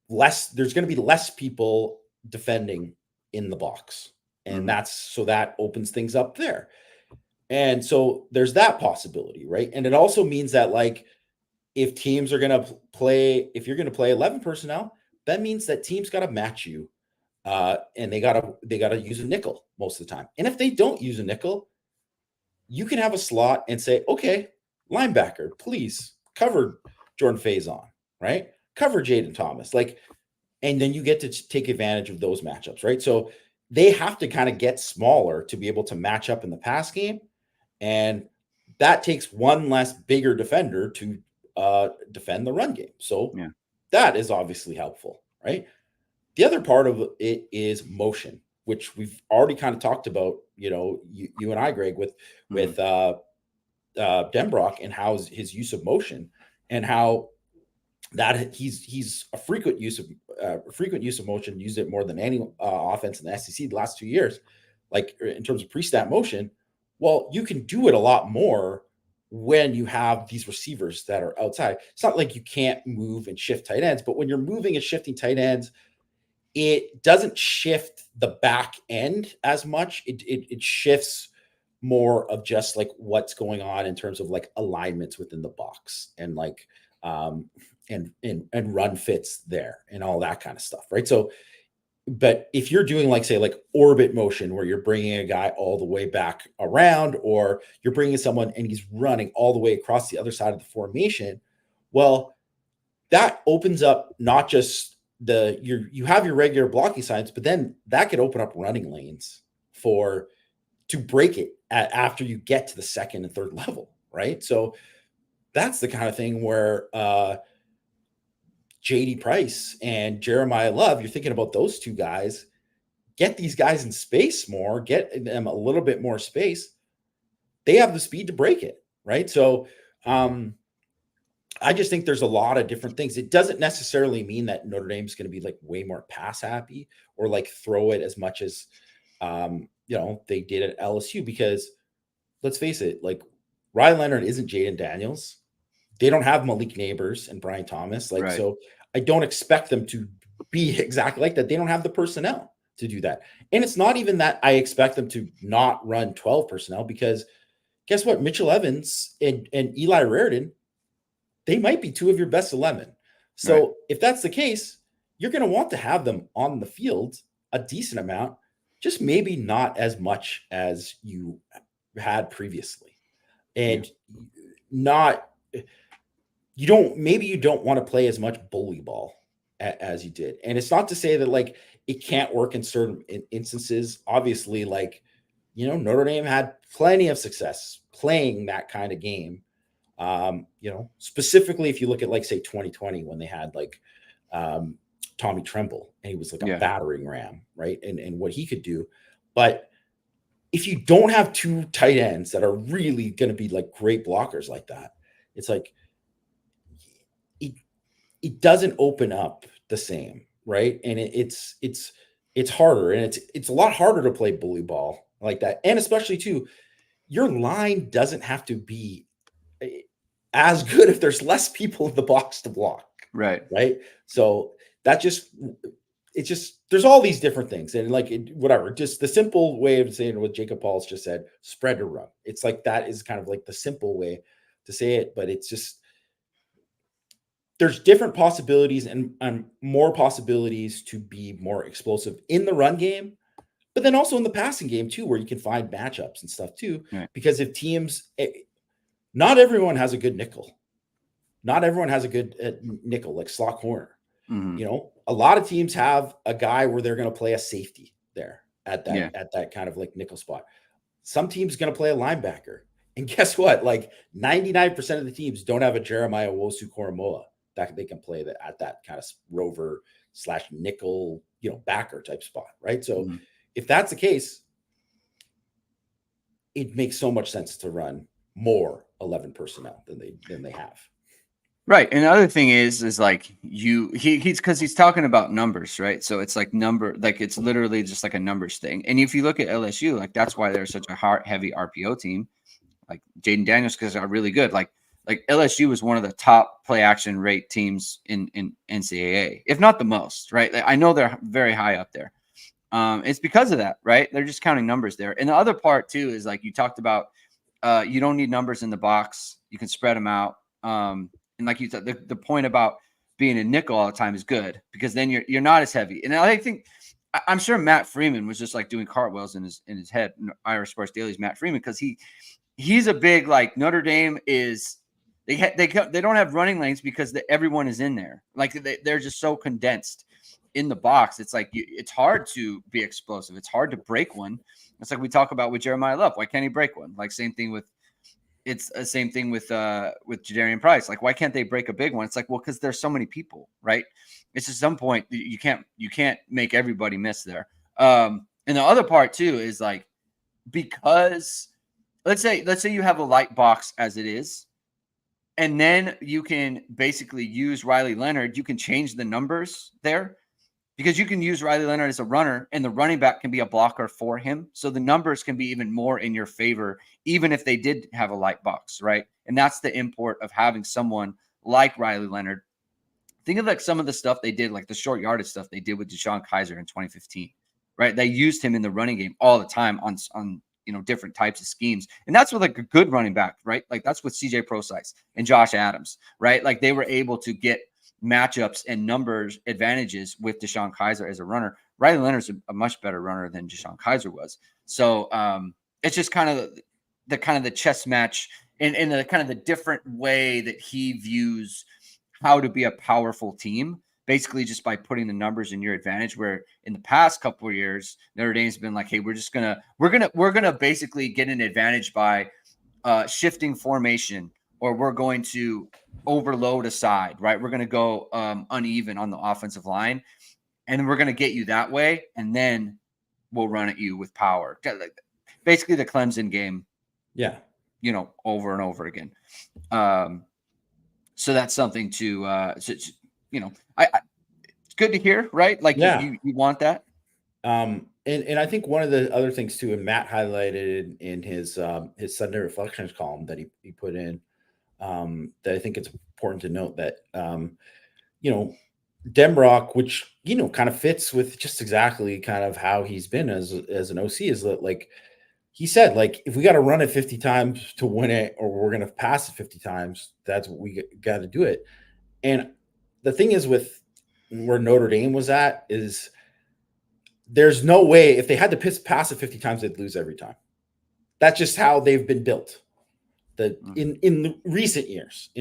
less, there's going to be less people defending in the box. And that opens things up there. And so there's that possibility, right? And it also means that like if teams are going to play, if you're going to play 11 personnel, that means that teams got to match you. And they gotta use a nickel most of the time. And if they don't use a nickel, you can have a slot and say, okay, linebacker, please cover Jordan Faison, right? Cover Jaden Thomas. Like, and then you get to take advantage of those matchups, right? So they have to kind of get smaller to be able to match up in the pass game. And that takes one less bigger defender to defend the run game. So Yeah. that is obviously helpful, right? The other part of it is motion, which we've already kind of talked about, you and I, Greg, with Denbrock, and how his use of motion, and how that he's a frequent use of motion, used it more than any offense in the SEC the last 2 years, like in terms of pre-snap motion. Well, you can do it a lot more when you have these receivers that are outside. It's not like you can't move and shift tight ends, but when you're moving and shifting tight ends, it doesn't shift the back end as much. It shifts more of just like what's going on in terms of like alignments within the box, and like and run fits there and all that kind of stuff, right? So, but if you're doing like, say, like orbit motion, where you're bringing a guy all the way back around, or you're bringing someone and he's running all the way across the other side of the formation, well, that opens up not just you have your regular blocking signs, but then that could open up running lanes to break it after you get to the second and third level, right? So that's the kind of thing where JD Price and Jeremiah Love, you're thinking about those two guys, get these guys in space more, get them a little bit more space. They have the speed to break it, right? So I just think there's a lot of different things. It doesn't necessarily mean that Notre Dame is going to be like way more pass happy or like throw it as much as they did at LSU, because let's face it, like Ryan Leonard isn't Jaden Daniels. They don't have Malik Neighbors and Brian Thomas. Like, Right. So I don't expect them to be exactly like that. They don't have the personnel to do that. And it's not even that I expect them to not run 12 personnel, because guess what? Mitchell Evans and Eli Raridan, they might be two of your best 11. So Right. if that's the case, you're going to want to have them on the field a decent amount, just maybe not as much as you had previously. And you don't want to play as much bully ball as you did. And it's not to say that like it can't work in certain instances. Obviously, like, Notre Dame had plenty of success playing that kind of game. Specifically if you look at like, say, 2020, when they had like Tommy Tremble, and he was like a battering ram, right? And what he could do. But if you don't have two tight ends that are really going to be like great blockers like that, it's like it doesn't open up the same, right? And it's harder, and it's a lot harder to play bully ball like that. And especially too, your line doesn't have to be as good if there's less people in the box to block. Right. So it's just there's all these different things, and like whatever, just the simple way of saying what Jacob Paul's just said, spread or run. It's like that is kind of like the simple way to say it, but it's just there's different possibilities and more possibilities to be more explosive in the run game, but then also in the passing game too, where you can find matchups and stuff too. Right. Because if teams, not everyone has a good nickel. Not everyone has a good nickel, like slot corner. Mm-hmm. A lot of teams have a guy where they're going to play a safety there at that kind of like nickel spot. Some teams going to play a linebacker. And guess what? Like 99% of the teams don't have a Jeremiah Wosu-Koromoa that they can play that at that kind of rover / nickel, backer type spot, right? So if that's the case, it makes so much sense to run more 11 personnel than they have. Right. And the other thing is like he's because he's talking about numbers, right? So it's like it's literally just like a numbers thing. And if you look at LSU, like that's why they're such a heavy RPO team. Like Jaden Daniels, because they're really good. Like LSU was one of the top play action rate teams in NCAA, if not the most, right? I know they're very high up there. It's because of that, right? They're just counting numbers there. And the other part too is like you talked about, you don't need numbers in the box. You can spread them out. And like you said, the point about being a nickel all the time is good, because then you're not as heavy. And I think I'm sure Matt Freeman was just like doing cartwheels in his head. Iowa Sports Daily's Matt Freeman, because he's a big, like, Notre Dame is they don't have running lanes because everyone is in there. Like they're just so condensed in the box. It's like it's hard to be explosive. It's hard to break one. It's like we talk about with Jeremiah Love. Why can't he break one? Like same thing with Jadarian Price. Like why can't they break a big one? It's like, well, because there's so many people, right? It's at some point you can't make everybody miss there. And the other part too is like, because let's say you have a light box as it is, and then you can basically use Riley Leonard. You can change the numbers there because you can use Riley Leonard as a runner, and the running back can be a blocker for him. So the numbers can be even more in your favor, even if they did have a light box, right? And that's the import of having someone like Riley Leonard. Think of like some of the stuff they did, like the short yardage stuff they did with DeShone Kizer in 2015, right? They used him in the running game all the time on different types of schemes. And that's with like a good running back, right? Like that's with CJ Prosise and Josh Adams, right? Like they were able to get matchups and numbers advantages with DeShone Kizer as a runner. Riley Leonard's a much better runner than DeShone Kizer was. So it's just kind of the chess match and the kind of the different way that he views how to be a powerful team, basically just by putting the numbers in your advantage. Where in the past couple of years, Notre Dame's been like, hey, we're gonna basically get an advantage by shifting formation, or we're going to overload a side, right? We're gonna go uneven on the offensive line, and we're gonna get you that way, and then we'll run at you with power. Basically, the Clemson game, over and over again. So that's something to it's good to hear, right? Like you want that. And I think one of the other things too, and Matt highlighted in his Sunday Reflections column that he put in, that I think it's important to note that Denbrock, which kind of fits with just exactly kind of how he's been as an OC, is that like he said, like if we got to run it 50 times to win it, or we're going to pass it 50 times, that's what we got to do it. And the thing is with where Notre Dame was at is there's no way if they had to pass it 50 times, they'd lose every time. That's just how they've been built in recent years,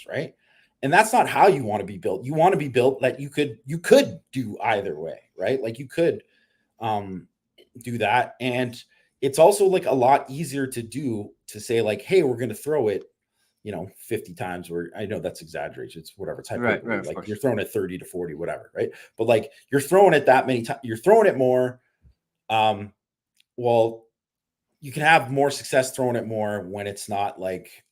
right? And that's not how you want to be built. You want to be built that you could do either way, right? Like you could do that. And it's also like a lot easier to do to say like, hey, we're going to throw it, 50 times, where I know that's exaggeration. It's whatever type right, like you're throwing it 30 to 40, whatever. Right. But like you're throwing it that many times, you're throwing it more. Well, you can have more success throwing it more when it's not like,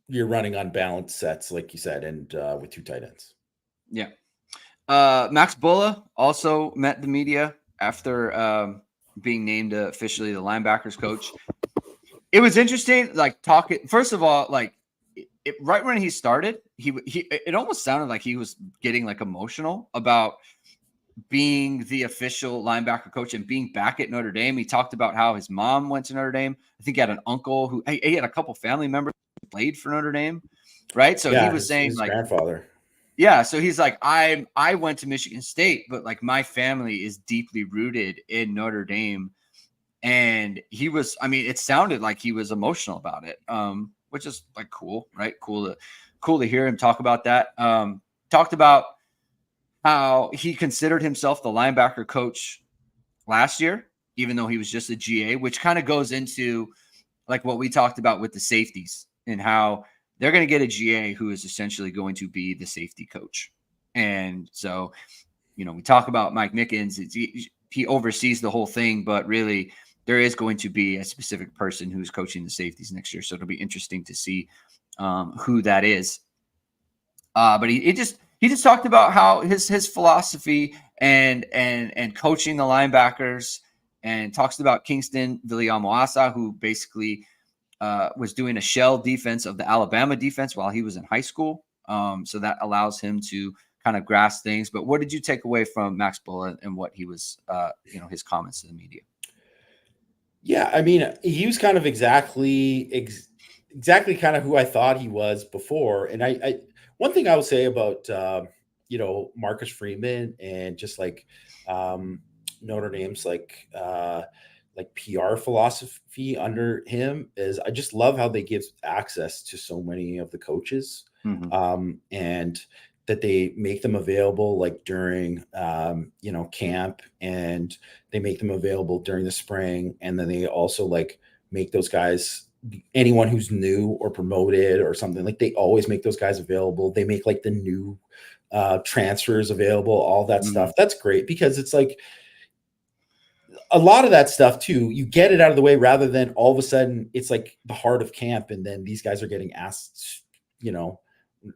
you're running on balanced sets, like you said, and with two tight ends. Yeah. Max Bulla also met the media after being named officially the linebackers coach. It was interesting, like talking. First of all, like right when he started, it almost sounded like he was getting like emotional about being the official linebacker coach and being back at Notre Dame. He talked about how his mom went to Notre Dame. I think he had an uncle who he had a couple family members who played for Notre Dame, right? So he was saying his like grandfather. Yeah, so he's like, I went to Michigan State, but like my family is deeply rooted in Notre Dame. And he was, I mean, it sounded like he was emotional about it, which is like cool, right? Cool to hear him talk about that. Talked about how he considered himself the linebacker coach last year, even though he was just a GA, which kind of goes into like what we talked about with the safeties and how they're going to get a GA who is essentially going to be the safety coach. And so, we talk about Mike Mickens. He oversees the whole thing, but really there is going to be a specific person who's coaching the safeties next year. So it'll be interesting to see who that is. But he just talked about how his philosophy and coaching the linebackers, and talks about Kingston Viliamoasa, who basically was doing a shell defense of the Alabama defense while he was in high school. So that allows him to kind of grasp things. But what did you take away from Max Bulla and what he was, his comments to the media? Yeah, I mean, he was kind of exactly kind of who I thought he was before. And I one thing I would say about Marcus Freeman and just like Notre Dame's like like PR philosophy under him is I just love how they give access to so many of the coaches, and that they make them available like during camp, and they make them available during the spring, and then they also like make those guys, anyone who's new or promoted or something, like they always make those guys available. They make like the new transfers available, all that stuff. That's great because it's like a lot of that stuff too, you get it out of the way rather than all of a sudden it's like the heart of camp and then these guys are getting asked,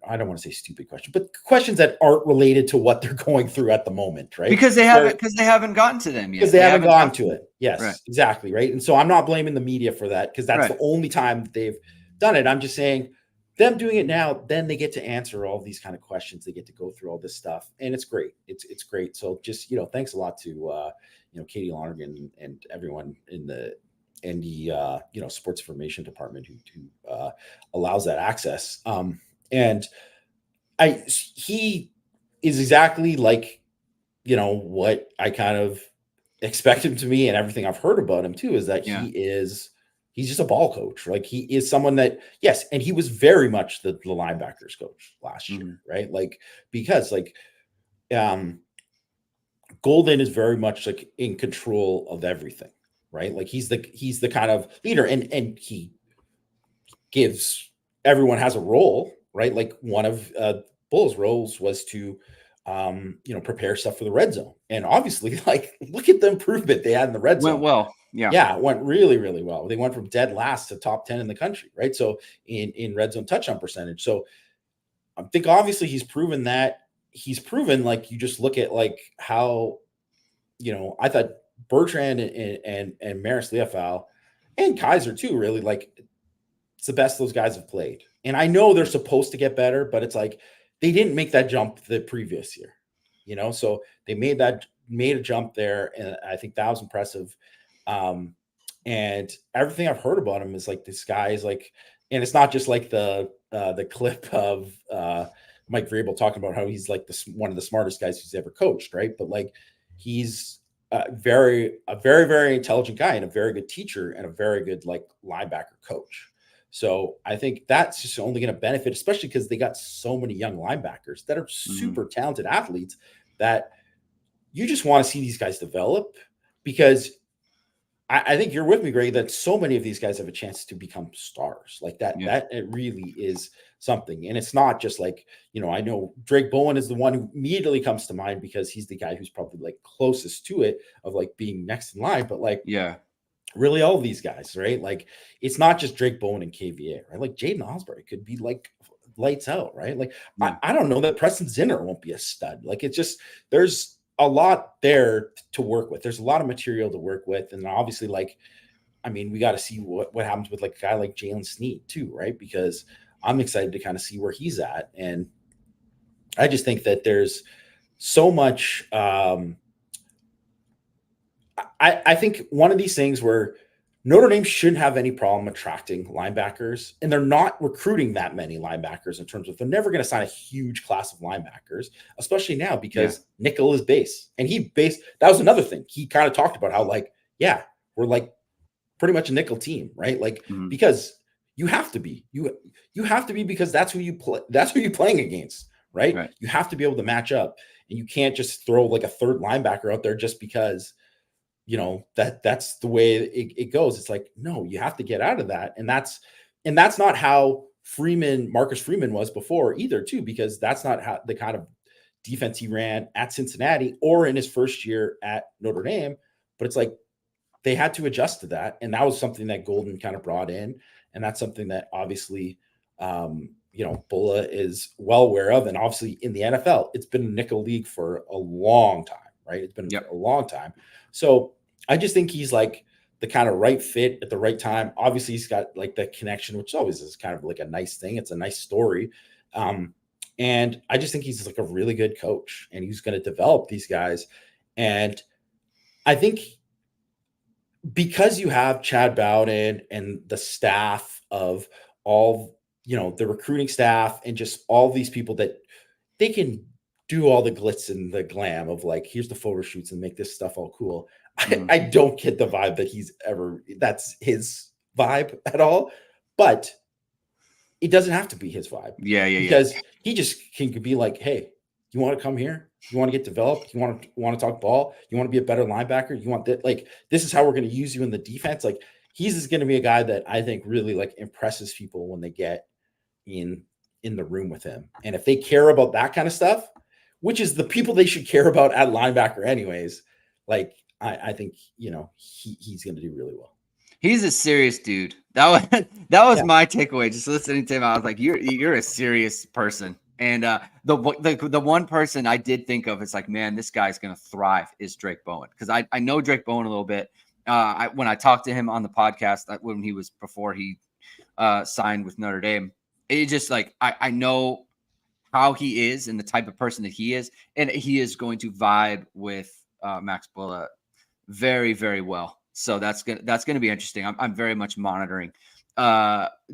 I don't want to say stupid questions, but questions that aren't related to what they're going through at the moment, right? Because they haven't gotten to them yet. Because they haven't gotten to it. Yes, right. Exactly. Right. And so I'm not blaming the media for that because that's the only time that they've done it. I'm just saying them doing it now, then they get to answer all these kind of questions. They get to go through all this stuff and it's great. It's great. So just, thanks a lot to, Katie Lonergan and everyone in the sports information department who allows that access. And he is exactly like, what I kind of expect him to be, and everything I've heard about him too, is that he's just a ball coach. Like he is someone that, yes. And he was very much the linebackers coach last year, right? Like, because Golden is very much like in control of everything, right? Like he's the kind of leader, and he gives, everyone has a role, right? Like one of Bull's roles was to prepare stuff for the red zone. And obviously, like, look at the improvement they had in the red zone. Went well. Yeah, it went really, really well. They went from dead last to top 10 in the country, right? So in red zone touchdown percentage. So I think obviously he's proven that. He's proven, like, you just look at like how, I thought Bertrand and Maris Leofau and Kaiser too, really, like, it's the best those guys have played. And I know they're supposed to get better, but it's like they didn't make that jump the previous year, so they made a jump there. And I think that was impressive. And everything I've heard about him is like, this guy is like, and it's not just like the clip of Mike Vrabel talking about how he's like one of the smartest guys who's ever coached, right? But like, he's a very, very intelligent guy and a very good teacher and a very good like linebacker coach. So I think that's just only going to benefit, especially because they got so many young linebackers that are super talented athletes that you just want to see these guys develop, because I think you're with me, Greg, that so many of these guys have a chance to become stars like that. Yeah. That it really is something. And it's not just like, I know Drake Bowen is the one who immediately comes to mind because he's the guy who's probably like closest to it of like being next in line, but like, really all of these guys, right? Like, it's not just Drake Bowen and KVA, right? Like Jaden Osbury could be like lights out, right? Like, I don't know that Preston Zinner won't be a stud. Like, it's just, there's a lot there to work with. There's a lot of material to work with. And obviously, like, I mean, we got to see what happens with like a guy like Jalen Snead too, right? Because I'm excited to kind of see where he's at. And I just think that there's so much, I think one of these things where Notre Dame shouldn't have any problem attracting linebackers, and they're not recruiting that many linebackers in terms of they're never going to sign a huge class of linebackers, especially now because nickel is base. And that was another thing. He kind of talked about how like, we're like pretty much a nickel team, right? Like, because you have to be, you have to be, because that's who you play. That's who you're playing against, right? You have to be able to match up, and you can't just throw like a third linebacker out there just because, that's the way it goes. It's like, no, you have to get out of that. And that's not how Marcus Freeman was before either too, because that's not how the kind of defense he ran at Cincinnati or in his first year at Notre Dame. But it's like, they had to adjust to that. And that was something that Golden kind of brought in. And that's something that obviously, Bulla is well aware of. And obviously in the NFL, it's been a nickel league for a long time, right? It's been a long time. So I just think he's like the kind of right fit at the right time. Obviously, he's got like the connection, which always is kind of like a nice thing. It's a nice story. And I just think he's like a really good coach, and he's going to develop these guys. And I think because you have Chad Bowden and the staff of all, the recruiting staff and just all these people that they can do all the glitz and the glam of like, here's the photo shoots and make this stuff all cool. I don't get the vibe that that's his vibe at all, but it doesn't have to be his vibe. Yeah. Because he just can be like, hey, you want to come here? You want to get developed? You want to talk ball? You want to be a better linebacker? You want that? Like, this is how we're going to use you in the defense. Like, he's just going to be a guy that I think really like impresses people when they get in the room with him. And if they care about that kind of stuff, which is the people they should care about at linebacker anyways, like, I think, he's going to do really well. He's a serious dude. That was my takeaway. Just listening to him, I was like, you're a serious person. And the one person I did think of, it's like, man, this guy's gonna thrive, is Drake Bowen, because I know Drake Bowen a little bit. When I talked to him on the podcast before he signed with Notre Dame, it just like I know how he is and the type of person that he is, and he is going to vibe with Max Bullough very, very well. So that's gonna be interesting. I'm very much monitoring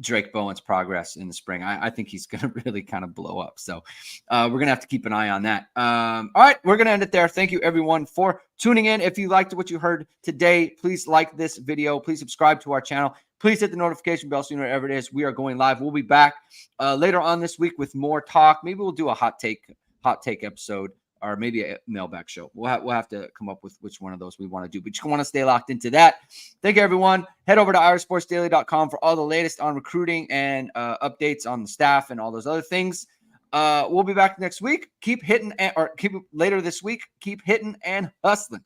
Drake Bowen's progress in the spring. I think he's gonna really kind of blow up. So we're gonna have to keep an eye on that. All right, we're gonna end it there. Thank you everyone for tuning in. If you liked what you heard today, please like this video. Please subscribe to our channel. Please hit the notification bell so you know whatever it is. We are going live. We'll be back later on this week with more talk. Maybe we'll do a hot take episode, or maybe a mailbag show. We'll have to come up with which one of those we want to do. But you want to stay locked into that. Thank you, everyone. Head over to irishsportsdaily.com for all the latest on recruiting and updates on the staff and all those other things. We'll be back next week. Keep hitting, or keep later this week. Keep hitting and hustling.